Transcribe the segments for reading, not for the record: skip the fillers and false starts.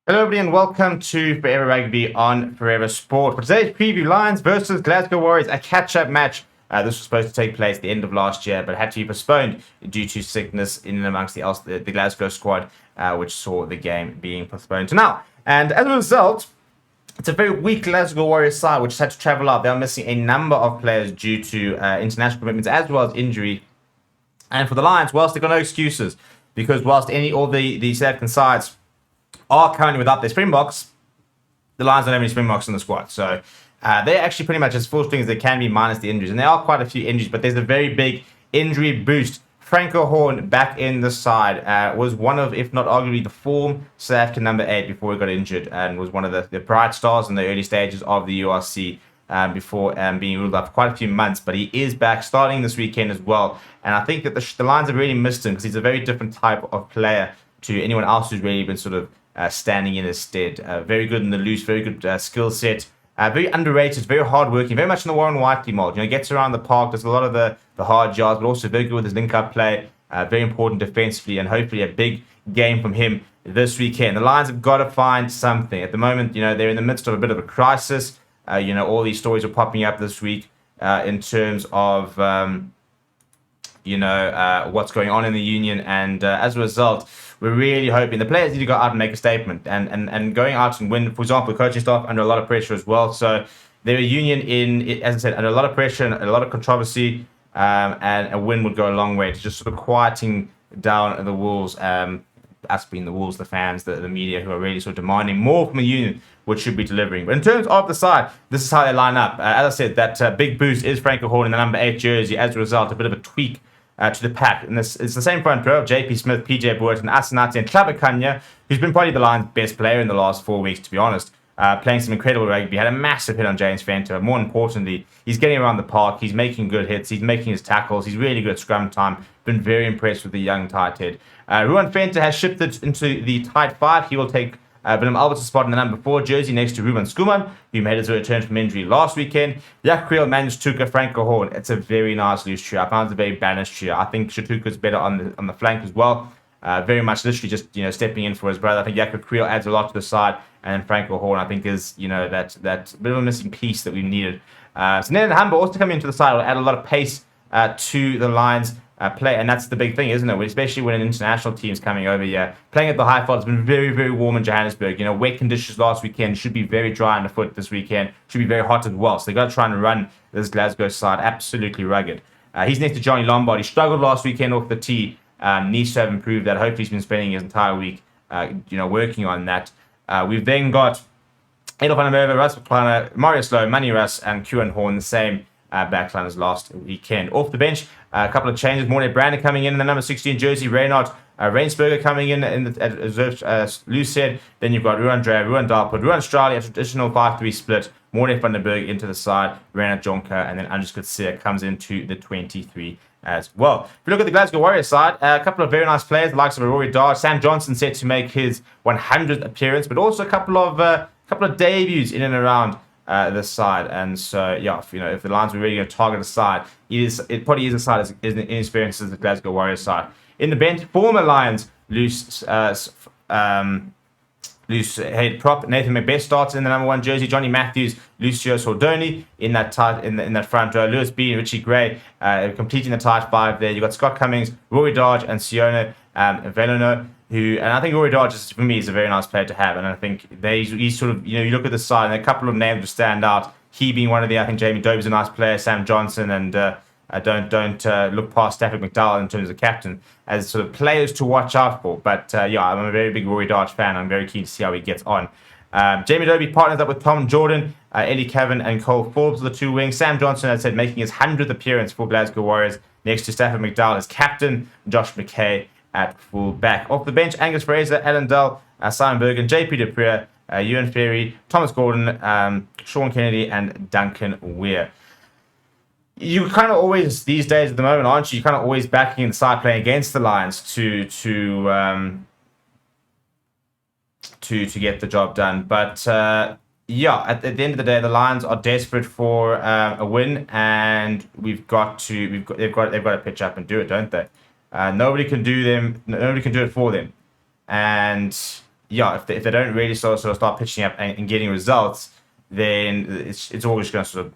Hello, everybody, and welcome to Forever Rugby on Forever Sport. For today's preview, Lions versus Glasgow Warriors, a catch-up match. This was supposed to take place at the end of last year, but had to be postponed due to sickness in and amongst the Glasgow squad, which saw the game being postponed to now. And as a result, it's a very weak Glasgow Warriors side, which has had to travel out. They are missing a number of players due to international commitments as well as injury. And for the Lions, whilst they've got no excuses, because whilst all the South African sides are currently without their Springboks, the Lions don't have any Springboks in the squad. So they're actually pretty much as full strings as they can be minus the injuries. And there are quite a few injuries, but there's a very big injury boost. Franco Horn back in the side was one of, if not arguably, the form South African number 8 before he got injured, and was one of the bright stars in the early stages of the URC before being ruled out for quite a few months. But he is back starting this weekend as well. And I think that the Lions have really missed him because he's a very different type of player to anyone else who's really been sort of standing in his stead. Very good in the loose, very good skill set. Very underrated, very hardworking, very much in the Warren Whiteley mold. Gets around the park, does a lot of the hard yards, but also very good with his link-up play. Very important defensively, and hopefully a big game from him this weekend. The Lions have got to find something. At the moment, they're in the midst of a bit of a crisis. All these stories are popping up this week in terms of what's going on in the union, and as a result, we're really hoping the players need to go out and make a statement, and going out and win. For example, the coaching staff under a lot of pressure as well. So they're a union as I said, under a lot of pressure and a lot of controversy, and a win would go a long way to just sort of quieting down the Wolves. Us being the Wolves, the fans, the media, who are really sort of demanding more from a union, which should be delivering. But in terms of the side, this is how they line up. As I said, that big boost is Franco Horn in the number 8 jersey. As a result, a bit of a tweak to the pack. And it's the same front row of JP Smith, PJ Bourton, Asanati, and Tlabakanya, who's been probably the Lions' best player in the last 4 weeks, to be honest. Playing some incredible rugby, had a massive hit on James Fenter. More importantly, he's getting around the park, he's making good hits, he's making his tackles, he's really good at scrum time. Been very impressed with the young tight head. Ruan Fenter has shifted into the tight 5. He will take Willem Albert's spot in the number 4 jersey next to Ruben Skuman, who made his return from injury last weekend. Jack Creel, Manus Tuka, Franco Horn. It's a very nice loose trio. I found it a very balanced trio. I think Shatuka's better on the flank as well. Very much literally just stepping in for his brother. I think Jack Creel adds a lot to the side, and then Franco Horn I think is that bit of a missing piece that we needed. So Ned Humber also coming into the side will add a lot of pace to the Lions. Play, and that's the big thing, isn't it? Especially when an international team's coming over here. Playing at the high field, it's been very, very warm in Johannesburg. Wet conditions last weekend, should be very dry underfoot this weekend, should be very hot as well. So they got to try and run this Glasgow side absolutely rugged. He's next to Johnny Lombard. He struggled last weekend off the tee. Needs to have improved that. Hopefully he's been spending his entire week working on that. We've then got Adolf van der Merwe, Russ McClana, Marius Lowe, Manny Russ, and Kewan Horn, the same backline as last weekend. Off the bench, a couple of changes. Mornay Brandon coming in the number 16 jersey. Reynard Reinsberger coming in the reserve loose head. Then you've got Ruan Drea, Ruan Dalport, Ruan Strali, a traditional 5-3 split. Mornay van der Berg into the side. Reynard Jonker, and then Andries Coetzee comes into the 23 as well. If you look at the Glasgow Warriors side, a couple of very nice players, the likes of Rory Darge, Sam Johnson set to make his 100th appearance, but also a couple of debuts in and around this side. And so if the Lions were really going to target a side, it probably is a side as inexperienced as the Glasgow Warriors side. In the bench, former Lions loose head prop Nathan McBeth starts in the number 1 jersey. Johnny Matthews, Lucio Sordoni in that front row. Lewis B and Richie Gray completing the tight 5 there. You've got Scott Cummings, Rory Darge, and Sione Velano. And I think Rory Darge, for me, is a very nice player to have. And I think he's sort of, you look at the side, and a couple of names that stand out. He being one of I think Jamie Doby's a nice player, Sam Johnson, and don't look past Stafford McDowell in terms of captain as sort of players to watch out for. But I'm a very big Rory Darge fan. I'm very keen to see how he gets on. Jamie Doby partners up with Tom Jordan, Ellie Cavan, and Cole Forbes, the 2 wings. Sam Johnson, as I said, making his 100th appearance for Glasgow Warriors, next to Stafford McDowell as captain, Josh McKay at full back. Off the bench, Angus Fraser, Alan Dull, Simon Bergen, JP Dupree, Ewan Ferry, Thomas Gordon, Sean Kennedy, and Duncan Weir. You kind of always, these days at the moment, aren't you? You're kind of always backing the side playing against the Lions to get the job done. But at the end of the day, the Lions are desperate for a win, and they've got to pitch up and do it, don't they? Nobody can do it for them. And yeah, if they don't really sort of start pitching up and getting results, then it's all just going to sort of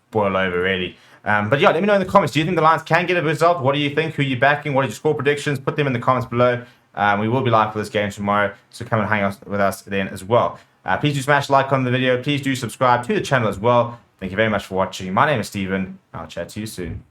boil over, really. But yeah, let me know in the comments. Do you think the Lions can get a result? What do you think? Who are you backing? What are your score predictions? Put them in the comments below. We will be live for this game tomorrow, so come and hang out with us then as well. Please do smash like on the video. Please do subscribe to the channel as well. Thank you very much for watching. My name is Steven. I'll chat to you soon.